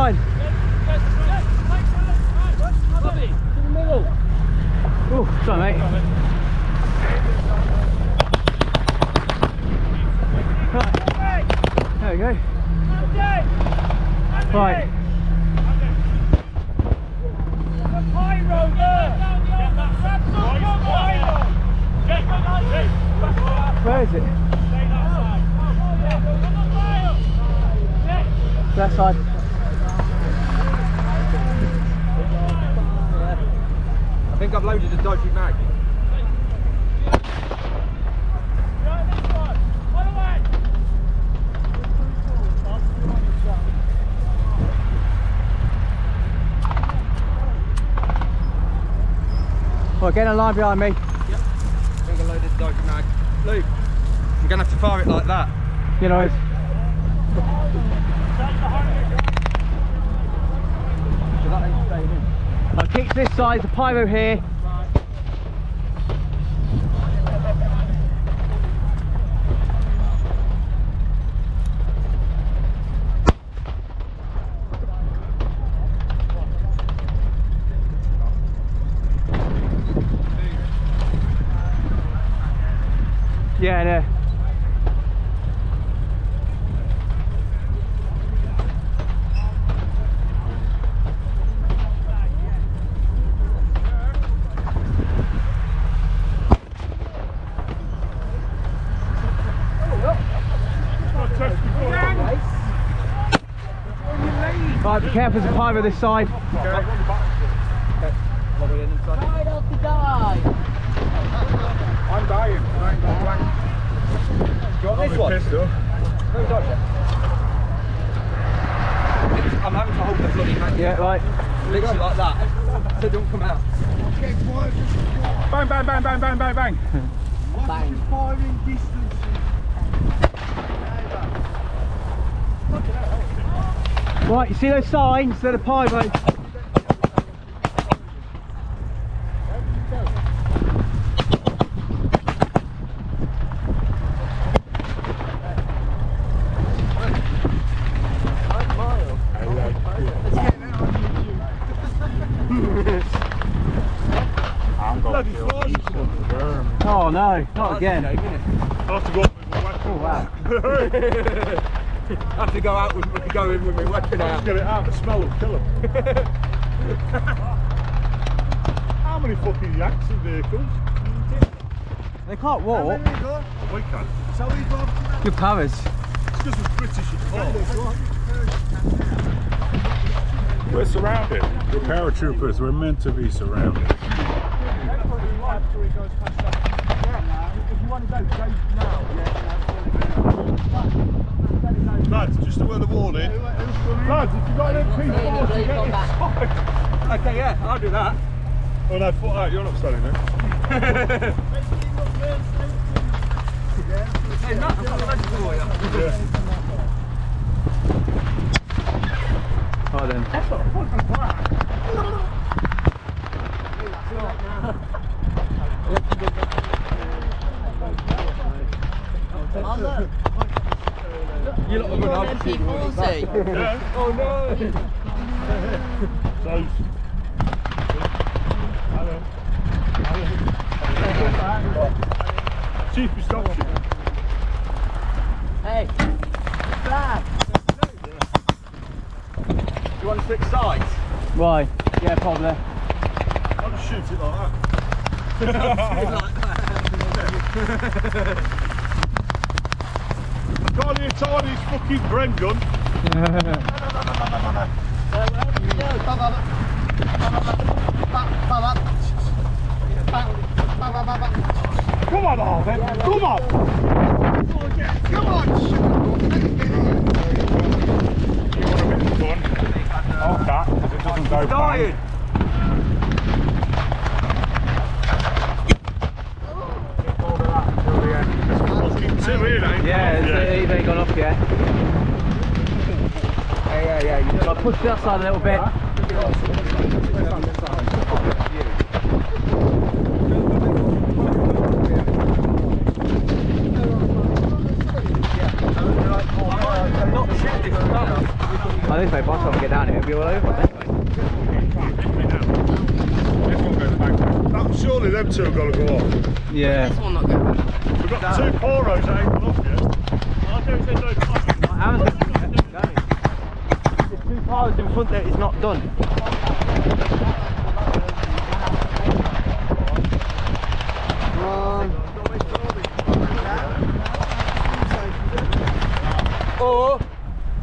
side. Oh, sorry mate. Right. There we go. Right. Where is it? Left side. I think I've loaded a dodgy mag. Well, get in line behind me. Yep. I think I loaded a dodgy mag. Luke, I'm going to have to fire it like that. You know, I'll kick this side, the pyro here. Yeah, no. Right, be careful, there's a pyro this side. Okay. Right off the die. I'm dying. I ain't got blank. Do you want this one? No dodge it. I'm having to hold the bloody mag. Yeah, right. Literally like that. So don't come out. Bang, bang, bang, bang, bang, bang, bang. Bang. Firing distance. Right, you see those signs? They're the pyro. Oh no, not again. I have to go up with my weapon. Oh wow. I have to go out with go in with my weapon out. Get it out, the smell will kill them. How many fucking yaks and vehicles? They can't walk. We can. Good powers. It's because we're British at heart. We're surrounded. We're paratroopers. We're meant to be surrounded. Lads, just a word of warning. Lads, if you've got an MP40, get inside. Okay, yeah, I'll do that. Oh no, foot out, you're not standing there. Hey, Matt, I've got the rest for you. Yeah. Right then. That's not a fucking plan. You lot are good. MP40. Yeah. Oh no! So, Chief, you stopped you. Hey. Flag. You want to switch sides? Why? Yeah, probably. I'll just shoot it like that. Got any Chinese fucking Bren gun? Come on, Arvin! Come on! Come on! You want a bit of fun? Okay, because it doesn't go Dying! Fucking two here, ain't Yeah, it's ain't gone off yet. Yeah. I'll push that side a little bit. I Oh, this way, by the time we get down here, it'll be all over. This way. This one goes back. Surely them two have got to go off. Yeah. This one not going back. We've got two poros that ain't gone off yet. There's two piles in front there, it's not done. Or,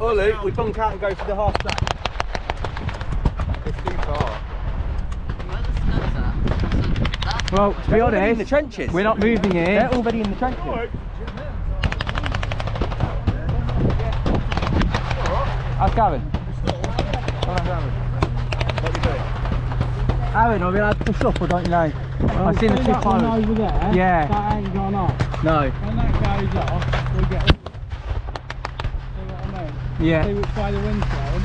Ollie, we bunk out and go for the half stack. It's too far. Where the studs at? Well, to be Already in honest, the trenches. we're not moving here. They're already in the trenches. How's Gavin? Aaron, are we allowed to push up or don't you know? I've seen the two pilots. over there, Yeah. that ain't gone off. No. When that goes off, we get up. See what I mean? Yeah. See which way the wind's going.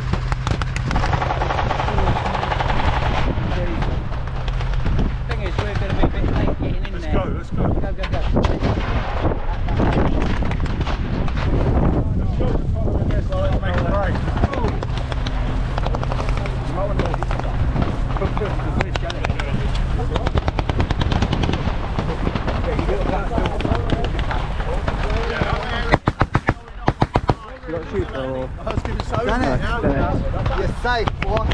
Thing is, we're going to be a bit late getting in there. Let's go. Go, go, go. Bennett, you're safe, boy.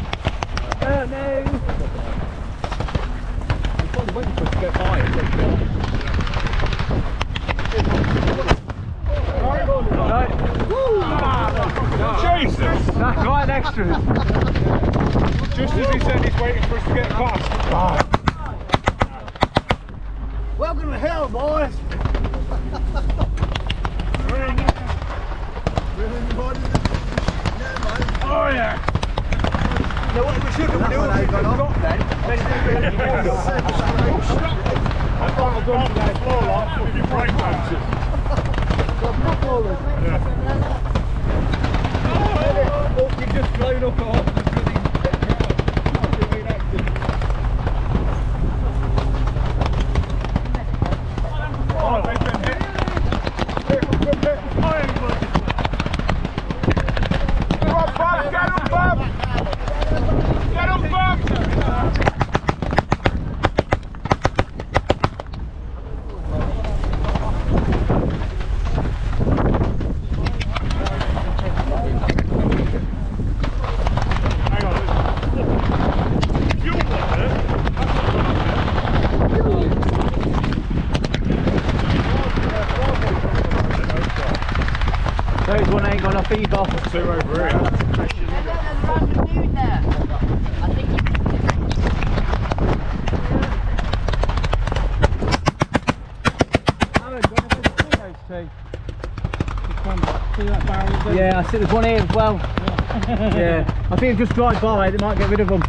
Jesus! That's right extras. Just as he said he's waiting for us to get past. Welcome to hell, boys. Oh yeah! So what we should have done is got then. I've got to go to the floor like with your brake bounces. Oh, you've just blown up off. Oh, they've been hit. Come on, Bob, get him, Bob! Get him, Bob! Hang on. Fuel one there. Those one ain't gone off either. Two over here. I think you Aaron, do you want to see those two? See that barrel there? Yeah, I see there's one here as well. Yeah. I think just drive by, they might get rid of them.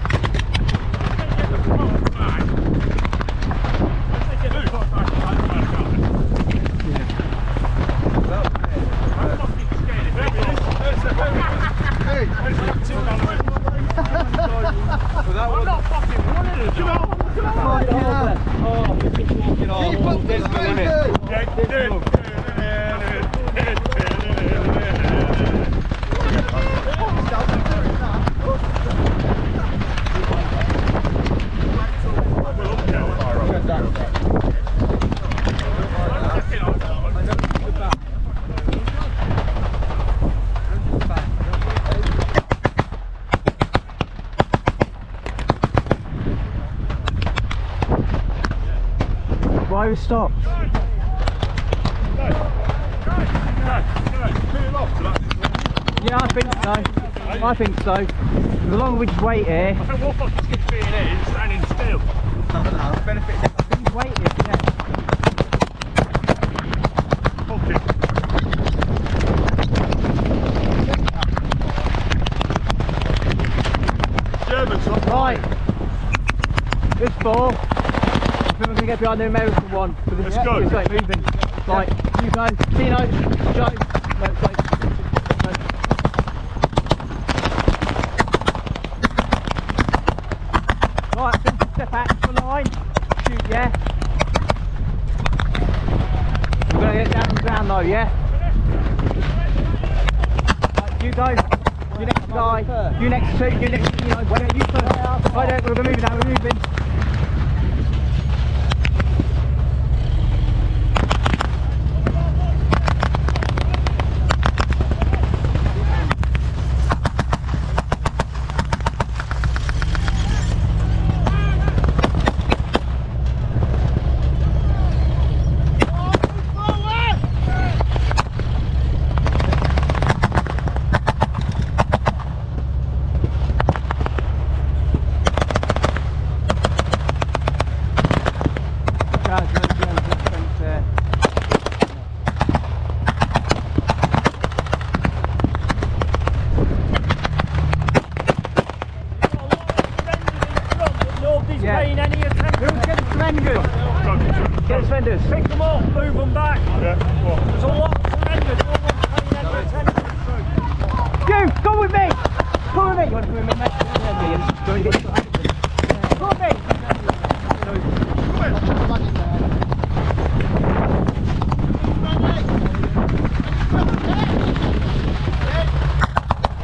Why we stopped? Yeah, I think so. I think so. The longer we just wait here. I think what fucking skip being here is standing still. Just wait here, yeah. Okay. Germans, Right. This four. I think we're going to get behind the American one. Let's go. This way, moving. Right, you go. Tino, Joe. No, sorry. No. Right, so step out to the line. Shoot, yeah. We're going to get down on the ground though, yeah? Right, you go. You next guy, you next two, you next, you know, why don't you first? I don't, we're moving now, we're moving. Get the fenders. Pick them up, move them back. Yeah, well. There's a lot of surrenders. No one's paying any attention. You, come with me! Come with me! You want to come with me, mate? Yeah, go and get your come with me!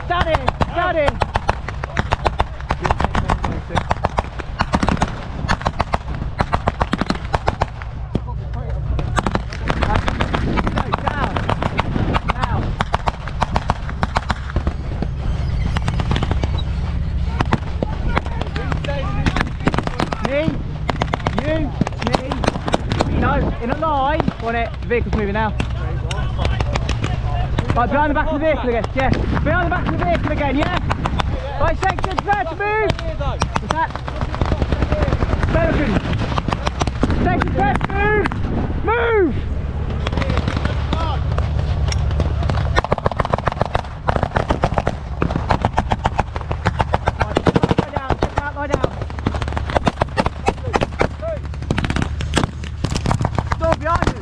Daddy! Daddy! In a line, on it, the vehicle's moving now. Right, behind the back of the vehicle again, yeah. Behind the back of the vehicle again, yeah. Right, sections, prepare to move. What's that? Sections. Sections, prepare to move. Move! Lie down. Behind us.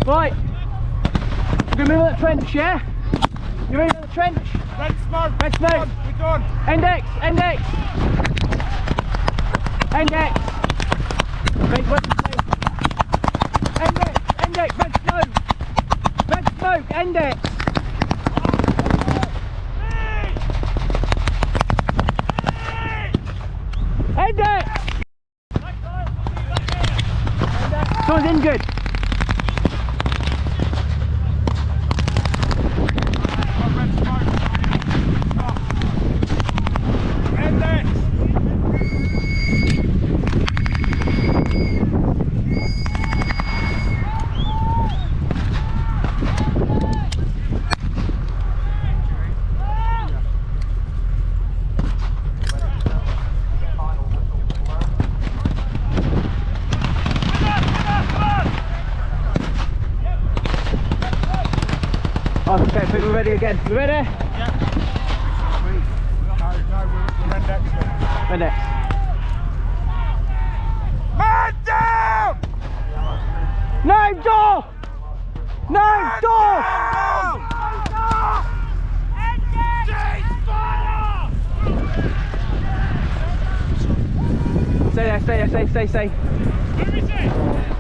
Right, we're going to move on the trench, yeah? You're moving on the trench? Red smoke! Red smoke! We're done! Index! Index! Index! Right, what's the name? Index! Index! Red smoke! Red smoke! Index! Index! Someone's injured! Okay, I think we're ready again. You ready? Yeah. No, we're index. Index. Man down! No door! No door! Stay there, stay there, stay. Who is it?